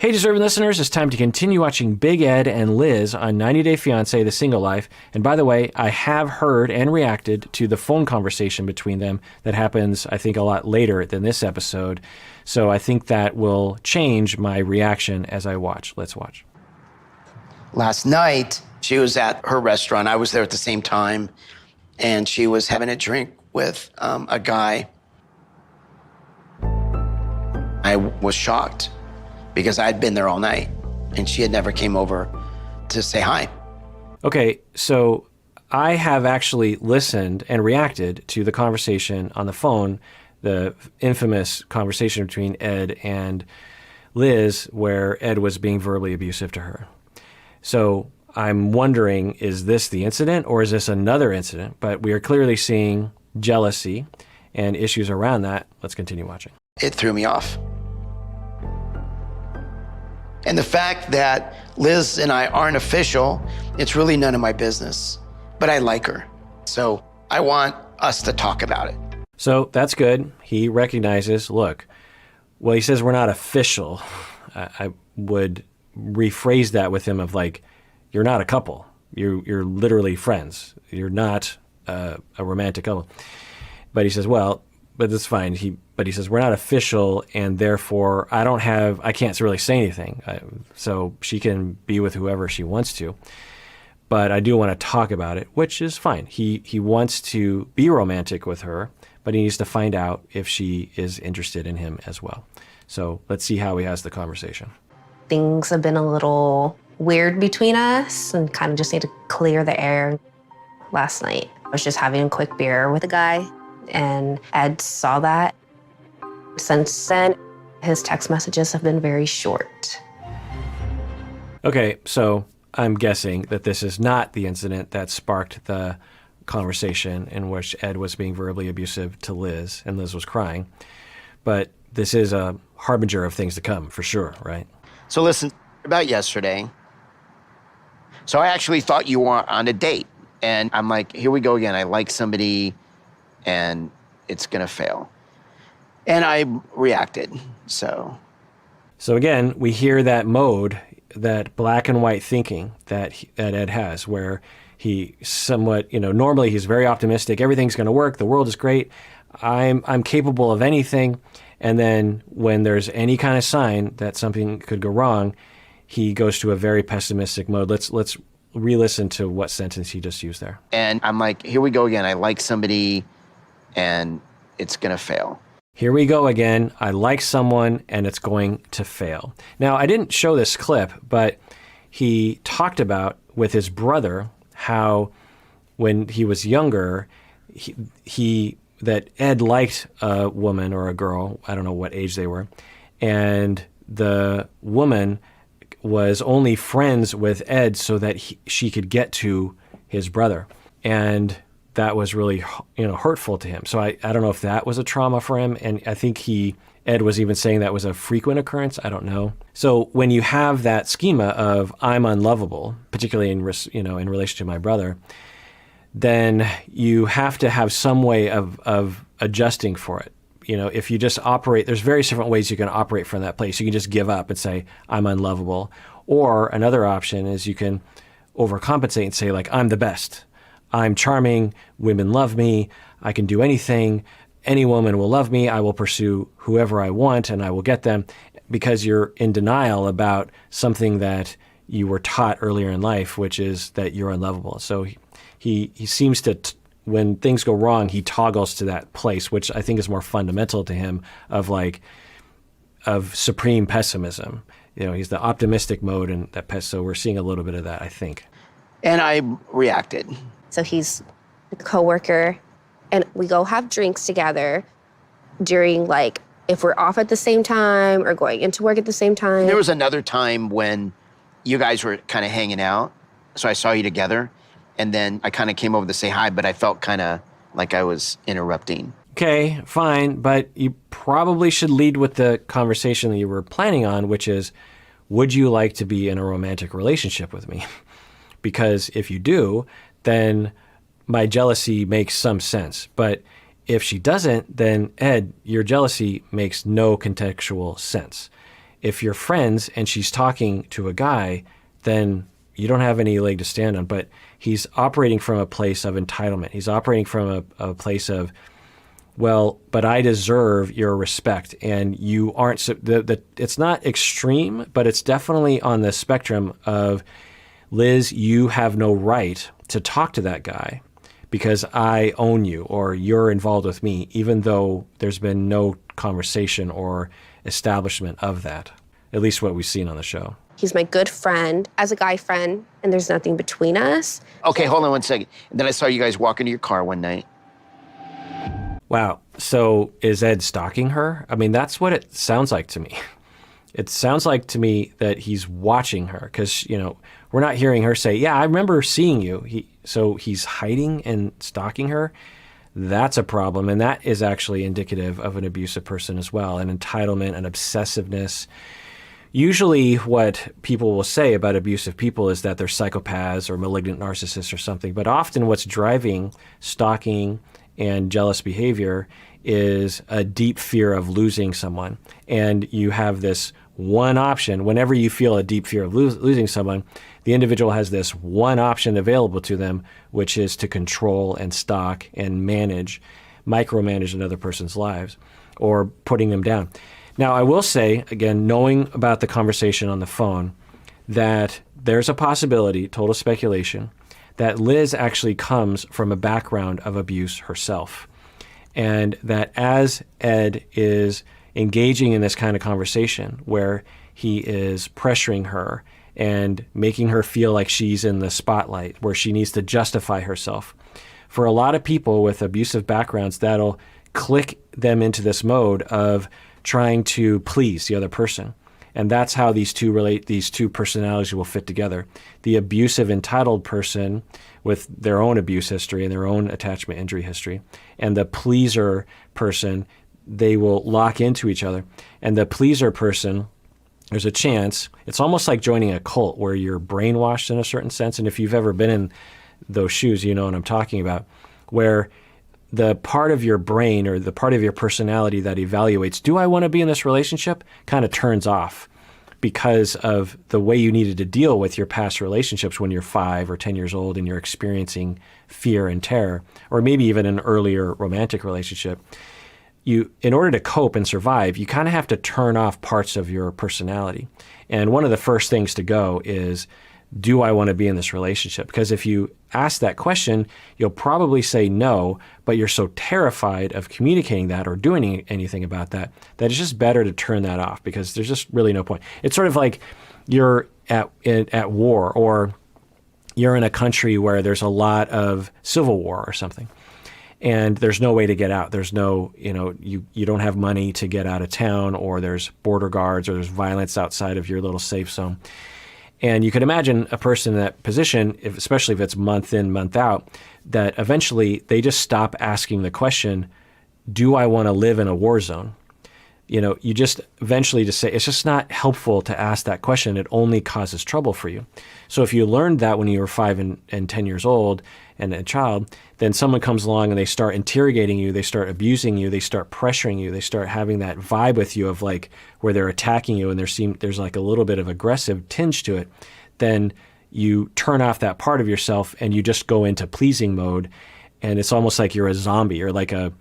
Hey, deserving listeners, it's time to continue watching Big Ed and Liz on 90 Day Fiancé, The Single Life. And by the way, I have heard and reacted to the phone conversation between them that happens, I think, a lot later than this episode. So I think that will change my reaction as I watch. Let's watch. Last night, she was at her restaurant. I was there at the same time, and she was having a drink with a guy. I was shocked because I'd been there all night, and she had never came over to say hi. Okay, so I have actually listened and reacted to the conversation on the phone, the infamous conversation between Ed and Liz, where Ed was being verbally abusive to her. So I'm wondering, is this the incident or is this another incident? But we are clearly seeing jealousy and issues around that. Let's continue watching. It threw me off. And the fact that Liz and I aren't official, it's really none of my business. But I like her. So I want us to talk about it. So that's good. He recognizes, look, well, he says we're not official. I would rephrase that with him of like, you're not a couple. You're literally friends. You're not a romantic couple. But he says, well, but that's fine. But he says, we're not official, and therefore I can't really say anything. So she can be with whoever she wants to. But I do want to talk about it, which is fine. He wants to be romantic with her, but he needs to find out if she is interested in him as well. So let's see how he has the conversation. Things have been a little weird between us and kind of just need to clear the air. Last night, I was just having a quick beer with a guy, and Ed saw that. Since then, his text messages have been very short. Okay, so I'm guessing that this is not the incident that sparked the conversation in which Ed was being verbally abusive to Liz, and Liz was crying. But this is a harbinger of things to come, for sure, right? So listen, about yesterday. So I actually thought you were on a date. And I'm like, here we go again. I like somebody, and it's going to fail. And I reacted, so. So again, we hear that mode, that black and white thinking that Ed has, where he somewhat, normally he's very optimistic. Everything's going to work. The world is great. I'm capable of anything. And then when there's any kind of sign that something could go wrong, he goes to a very pessimistic mode. Let's re-listen to what sentence he just used there. And I'm like, here we go again. I like somebody, and it's going to fail. Here we go again. I like someone, and it's going to fail. Now, I didn't show this clip, but he talked about with his brother how when he was younger, that Ed liked a woman or a girl, I don't know what age they were, and the woman was only friends with Ed so that she could get to his brother. And that was really, hurtful to him. So I don't know if that was a trauma for him. And I think Ed was even saying that was a frequent occurrence. I don't know. So when you have that schema of I'm unlovable, particularly in relation to my brother, then you have to have some way of adjusting for it. If you just operate, there's various different ways you can operate from that place. You can just give up and say, I'm unlovable. Or another option is you can overcompensate and say, like, I'm the best. I'm charming. Women love me. I can do anything. Any woman will love me. I will pursue whoever I want, and I will get them, because you're in denial about something that you were taught earlier in life, which is that you're unlovable. So he seems to, when things go wrong, he toggles to that place, which I think is more fundamental to him of supreme pessimism. He's the optimistic mode, and so we're seeing a little bit of that, I think. And I reacted. So he's a coworker, and we go have drinks together during, if we're off at the same time or going into work at the same time. There was another time when you guys were kind of hanging out, so I saw you together, and then I kind of came over to say hi, but I felt kind of like I was interrupting. Okay, fine, but you probably should lead with the conversation that you were planning on, which is, would you like to be in a romantic relationship with me? Because if you do, then my jealousy makes some sense. But if she doesn't, then Ed, your jealousy makes no contextual sense. if you're friends and she's talking to a guy, then you don't have any leg to stand on. But he's operating from a place of entitlement. He's operating from a place of, well, but I deserve your respect, and you aren't. It's not extreme, but it's definitely on the spectrum of, Liz, you have no right to talk to that guy because I own you or you're involved with me, even though there's been no conversation or establishment of that, at least what we've seen on the show. He's my good friend as a guy friend, and there's nothing between us. Okay, hold on one second. And then I saw you guys walk into your car one night. Wow. So is Ed stalking her? I mean, that's what it sounds like to me. It sounds like to me that he's watching her because, you know, we're not hearing her say, yeah, I remember seeing you. So he's hiding and stalking her. That's a problem. And that is actually indicative of an abusive person as well, an entitlement, an obsessiveness. Usually what people will say about abusive people is that they're psychopaths or malignant narcissists or something. But often what's driving stalking and jealous behavior is a deep fear of losing someone. And you have this one option. Whenever you feel a deep fear of losing someone, the individual has this one option available to them, which is to control and stalk and micromanage another person's lives or putting them down. Now, I will say, again, knowing about the conversation on the phone, that there's a possibility, total speculation, that Liz actually comes from a background of abuse herself. And that as Ed is engaging in this kind of conversation where he is pressuring her and making her feel like she's in the spotlight, where she needs to justify herself, for a lot of people with abusive backgrounds, that'll click them into this mode of trying to please the other person. And that's how these two personalities will fit together. The abusive, entitled person with their own abuse history and their own attachment injury history, and the pleaser person, they will lock into each other. And the pleaser person, there's a chance, it's almost like joining a cult where you're brainwashed in a certain sense. And if you've ever been in those shoes, you know what I'm talking about, where the part of your brain or the part of your personality that evaluates, do I want to be in this relationship, kind of turns off because of the way you needed to deal with your past relationships when you're 5 or 10 years old and you're experiencing fear and terror, or maybe even an earlier romantic relationship. In order to cope and survive, you kind of have to turn off parts of your personality. And one of the first things to go is, do I want to be in this relationship? Because if you ask that question, you'll probably say no, but you're so terrified of communicating that or doing anything about that, that it's just better to turn that off because there's just really no point. It's sort of like you're at war, or you're in a country where there's a lot of civil war or something, and there's no way to get out. There's no, you don't have money to get out of town, or there's border guards, or there's violence outside of your little safe zone. And you could imagine a person in that position, especially if it's month in, month out, that eventually they just stop asking the question, do I want to live in a war zone? You just eventually just say, it's just not helpful to ask that question. It only causes trouble for you. So if you learned that when you were 5 and 10 years old and a child, then someone comes along and they start interrogating you, they start abusing you, they start pressuring you, they start having that vibe with you of like where they're attacking you and there's like a little bit of aggressive tinge to it, then you turn off that part of yourself and you just go into pleasing mode. And it's almost like you're a zombie, or like a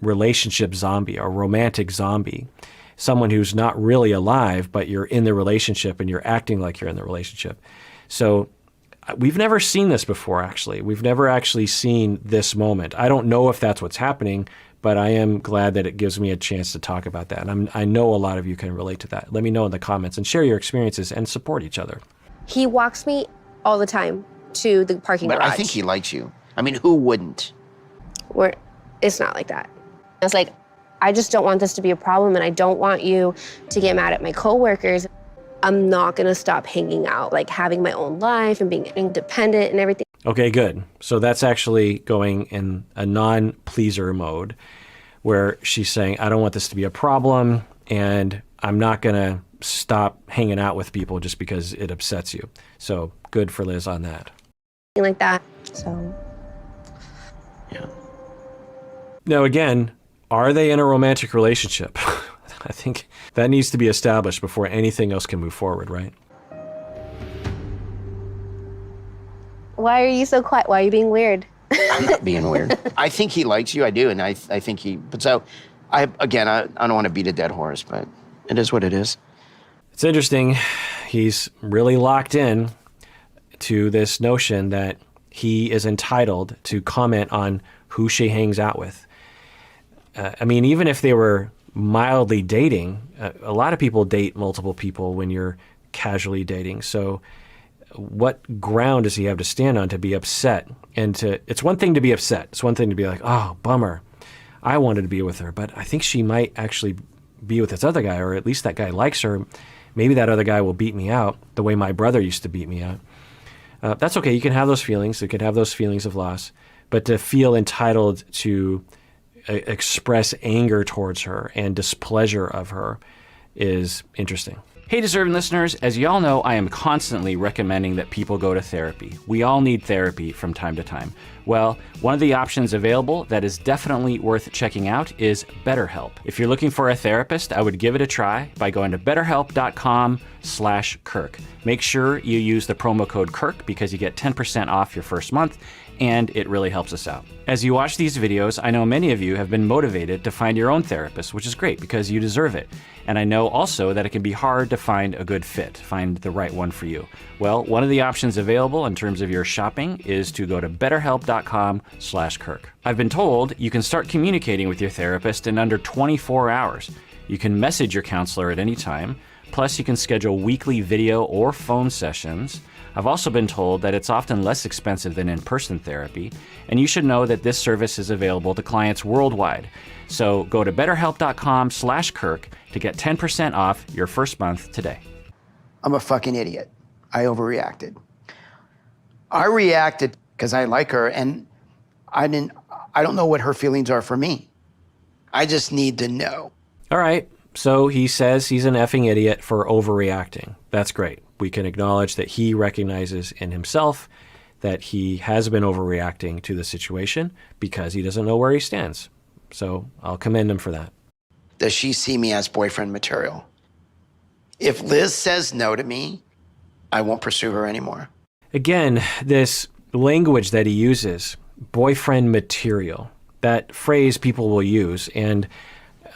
relationship zombie, a romantic zombie, someone who's not really alive, but you're in the relationship and you're acting like you're in the relationship. So we've never seen this before, actually. We've never actually seen this moment. I don't know if that's what's happening, but I am glad that it gives me a chance to talk about that. And I know a lot of you can relate to that. Let me know in the comments and share your experiences and support each other. He walks me all the time to the parking garage. But I think he likes you. I mean, who wouldn't? It's not like that. I was like, I just don't want this to be a problem, and I don't want you to get mad at my coworkers. I'm not gonna stop hanging out, like having my own life and being independent and everything. Okay, good. So that's actually going in a non-pleaser mode where she's saying, I don't want this to be a problem, and I'm not gonna stop hanging out with people just because it upsets you. So good for Liz on that. Like that, so. Yeah. Now, again, are they in a romantic relationship? I think that needs to be established before anything else can move forward, right? Why are you so quiet? Why are you being weird? I'm not being weird. I think he likes you. I do. And I think but so, I don't want to beat a dead horse, but it is what it is. It's interesting. He's really locked in to this notion that he is entitled to comment on who she hangs out with. I mean, even if they were mildly dating, a lot of people date multiple people when you're casually dating. So what ground does he have to stand on to be upset? And it's one thing to be upset. It's one thing to be like, oh, bummer. I wanted to be with her, but I think she might actually be with this other guy, or at least that guy likes her. Maybe that other guy will beat me out the way my brother used to beat me out. That's okay. You can have those feelings. You can have those feelings of loss. But to feel entitled to express anger towards her and displeasure of her is interesting. Hey, deserving listeners, as y'all know, I am constantly recommending that people go to therapy. We all need therapy from time to time. Well, one of the options available that is definitely worth checking out is Betterhelp. If you're looking for a therapist, I would give it a try by going to betterhelp.com/Kirk. Make sure you use the promo code Kirk because you get 10% off your first month, and it really helps us out. As you watch these videos, I know many of you have been motivated to find your own therapist, which is great because you deserve it. And I know also that it can be hard to find a good fit, find the right one for you. Well, one of the options available in terms of your shopping is to go to betterhelp.com/Kirk. I've been told you can start communicating with your therapist in under 24 hours. You can message your counselor at any time. Plus, you can schedule weekly video or phone sessions. I've also been told that it's often less expensive than in-person therapy, and you should know that this service is available to clients worldwide. So go to betterhelp.com/Kirk to get 10% off your first month today. I'm a fucking idiot. I overreacted. I reacted because I like her, and I don't know what her feelings are for me. I just need to know. All right. So he says he's an effing idiot for overreacting. That's great. We can acknowledge that he recognizes in himself that he has been overreacting to the situation because he doesn't know where he stands. So I'll commend him for that. Does she see me as boyfriend material? If Liz says no to me, I won't pursue her anymore. Again, this language that he uses, boyfriend material, that phrase people will use, and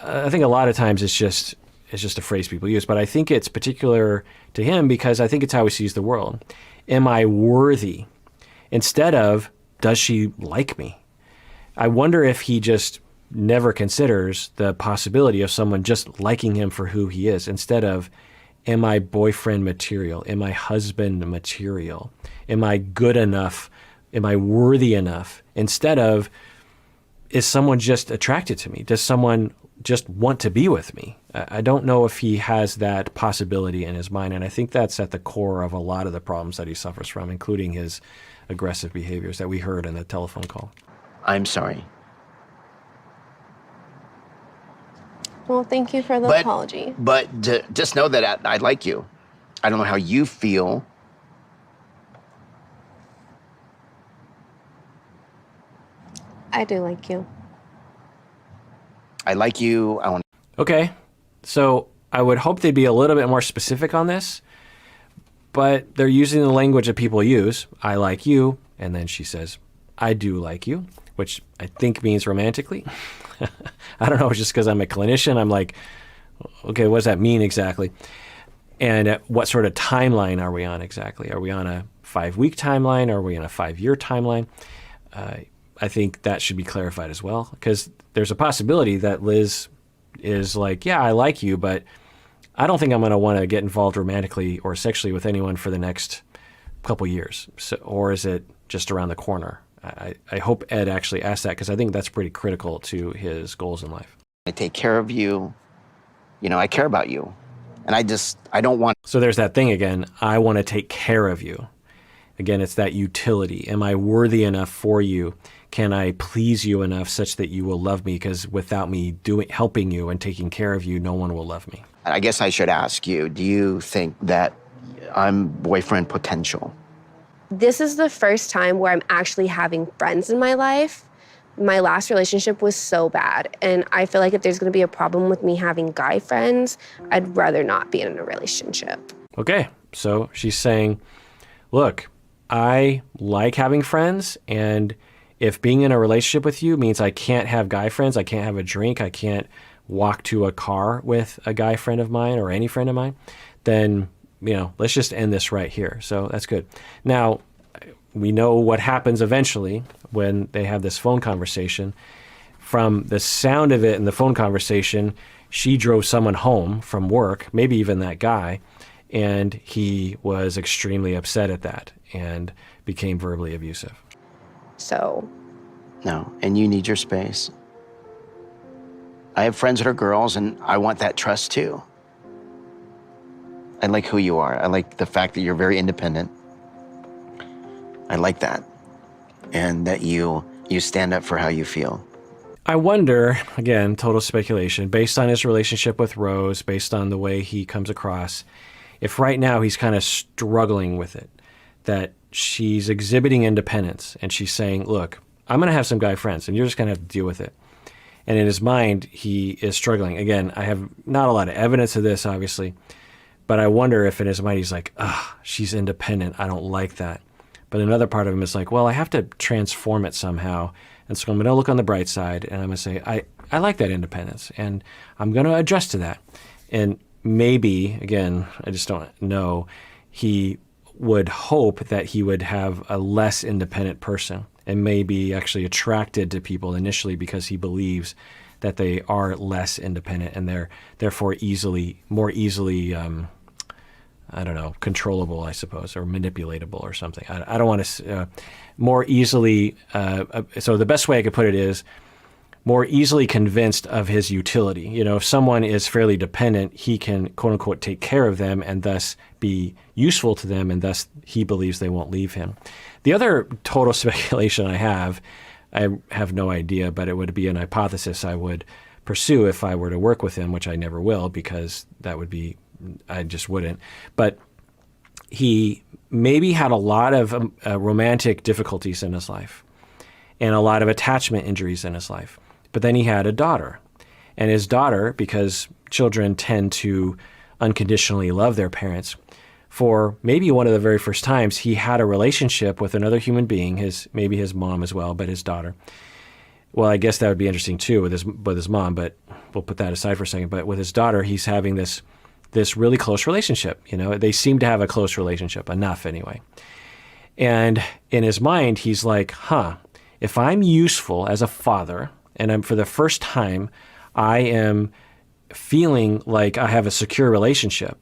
I think a lot of times it's just a phrase people use, but I think it's particular to him because I think it's how he sees the world. Am I worthy? Instead of, does she like me? I wonder if he just never considers the possibility of someone just liking him for who he is, instead of, am I boyfriend material? Am I husband material? Am I good enough? Am I worthy enough? Instead of, is someone just attracted to me? Does someone just want to be with me? I don't know if he has that possibility in his mind, and I think that's at the core of a lot of the problems that he suffers from, including his aggressive behaviors that we heard in the telephone call. I'm sorry. Well, thank you for the apology. But just know that I like you. I don't know how you feel. I do like you. I like you. I want. Okay, so I would hope they'd be a little bit more specific on this, but they're using the language that people use. I like you, and then she says, I do like you, which I think means romantically. I don't know, just because I'm a clinician, I'm like, okay, what does that mean exactly? And what sort of timeline are we on exactly? Are we on a 5-week timeline? Are we on a 5-year timeline? I think that should be clarified as well, because there's a possibility that Liz is like, yeah, I like you, but I don't think I'm going to want to get involved romantically or sexually with anyone for the next couple years. So, or is it just around the corner? I hope Ed actually asked that, because I think that's pretty critical to his goals in life. I take care of you. You know, I care about you. And I don't want. So there's that thing again. I want to take care of you. Again, it's that utility. Am I worthy enough for you? Can I please you enough such that you will love me? Because without me helping you and taking care of you, no one will love me. I guess I should ask you, do you think that I'm boyfriend potential? This is the first time where I'm actually having friends in my life, My last relationship was so bad, and I feel like if there's going to be a problem with me having guy friends, I'd rather not be in a relationship. Okay, so she's saying, look, I like having friends, and if being in a relationship with you means I can't have guy friends, I can't have a drink, I can't walk to a car with a guy friend of mine or any friend of mine, then, let's just end this right here. So that's good. Now, we know what happens eventually when they have this phone conversation. From the sound of it in the phone conversation, she drove someone home from work, maybe even that guy, and he was extremely upset at that and became verbally abusive. So. No, and you need your space. I have friends that are girls, and I want that trust too. I like who you are. I like the fact that you're very independent. I like that. And that you stand up for how you feel. I wonder, again, total speculation, based on his relationship with Rose, based on the way he comes across, if right now he's kind of struggling with it, that she's exhibiting independence and she's saying, look, I'm going to have some guy friends and you're just going to have to deal with it. And in his mind, he is struggling. Again, I have not a lot of evidence of this, obviously, but I wonder if in his mind he's like, she's independent. I don't like that. But another part of him is like, well, I have to transform it somehow. And so I'm going to look on the bright side and I'm going to say, I like that independence and I'm going to adjust to that. And maybe, again, I just don't know, he would hope that he would have a less independent person and may be actually attracted to people initially because he believes that they are less independent and they're therefore more easily, controllable, I suppose, or manipulatable or something. I don't want to, more easily, so the best way I could put it is more easily convinced of his utility. If someone is fairly dependent, he can, quote unquote, take care of them and thus be useful to them, and thus he believes they won't leave him. The other total speculation I have no idea, but it would be an hypothesis I would pursue if I were to work with him, which I never will because I just wouldn't. But he maybe had a lot of romantic difficulties in his life and a lot of attachment injuries in his life. But then he had a daughter. And his daughter, because children tend to unconditionally love their parents, for maybe one of the very first times, he had a relationship with another human being, maybe his mom as well, but his daughter. Well, I guess that would be interesting too with his mom, but we'll put that aside for a second. But with his daughter, he's having this really close relationship. They seem to have a close relationship, enough anyway. And in his mind, he's like, if I'm useful as a father, and for the first time, I am feeling like I have a secure relationship,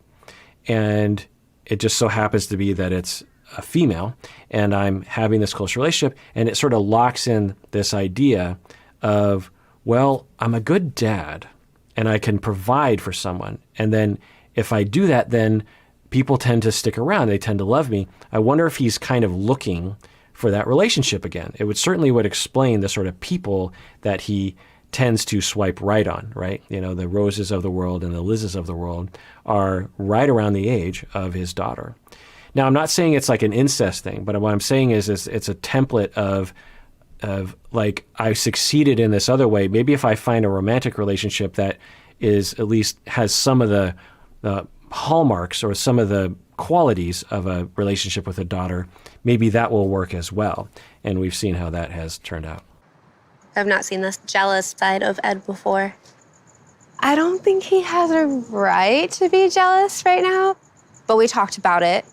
and it just so happens to be that it's a female, and I'm having this close relationship, and it sort of locks in this idea of, well, I'm a good dad, and I can provide for someone, and then if I do that, then people tend to stick around. They tend to love me. I wonder if he's kind of looking for that relationship again. It would explain the sort of people that he tends to swipe right on, right? The Roses of the world and the Lizes of the world are right around the age of his daughter. Now, I'm not saying it's like an incest thing, but what I'm saying is it's a template of like, I succeeded in this other way. Maybe if I find a romantic relationship that is at least has some of the hallmarks or some of the qualities of a relationship with a daughter, maybe that will work as well. And we've seen how that has turned out. I've not seen this jealous side of Ed before. I don't think he has a right to be jealous right now, but we talked about it,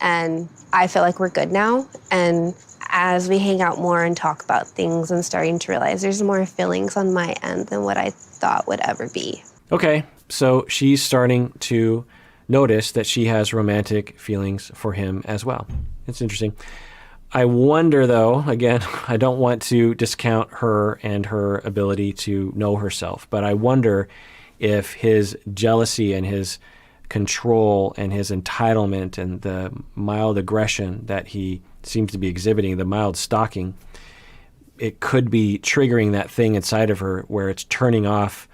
and I feel like we're good now. And as we hang out more and talk about things, I'm starting to realize there's more feelings on my end than what I thought would ever be. Okay, so she's starting to notice that she has romantic feelings for him as well. It's interesting. I wonder, though, again, I don't want to discount her and her ability to know herself, but I wonder if his jealousy and his control and his entitlement and the mild aggression that he seems to be exhibiting, the mild stalking, it could be triggering that thing inside of her where it's turning off.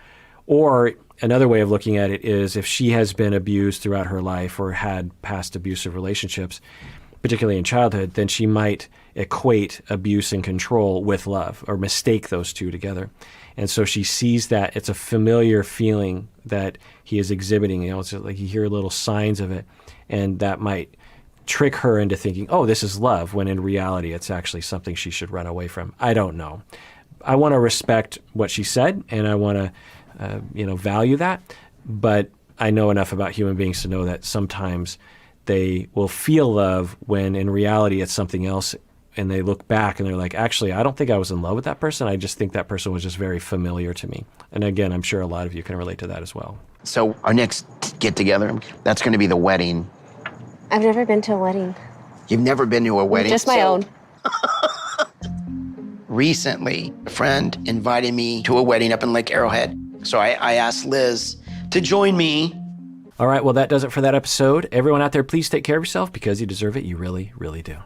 Or another way of looking at it is if she has been abused throughout her life or had past abusive relationships, particularly in childhood, then she might equate abuse and control with love or mistake those two together. And so she sees that it's a familiar feeling that he is exhibiting. It's like you hear little signs of it, and that might trick her into thinking, oh, this is love, when in reality it's actually something she should run away from. I don't know. I want to respect what she said, and I want to value that, but I know enough about human beings to know that sometimes they will feel love when in reality it's something else, and they look back and they're like, actually, I don't think I was in love with that person. I just think that person was just very familiar to me. And again, I'm sure a lot of you can relate to that as well. So our next get-together, that's going to be the wedding. I've never been to a wedding. You've never been to a wedding? Just my own. Recently, a friend invited me to a wedding up in Lake Arrowhead. So I asked Liz to join me. All right, well, that does it for that episode. Everyone out there, please take care of yourself because you deserve it. You really, really do.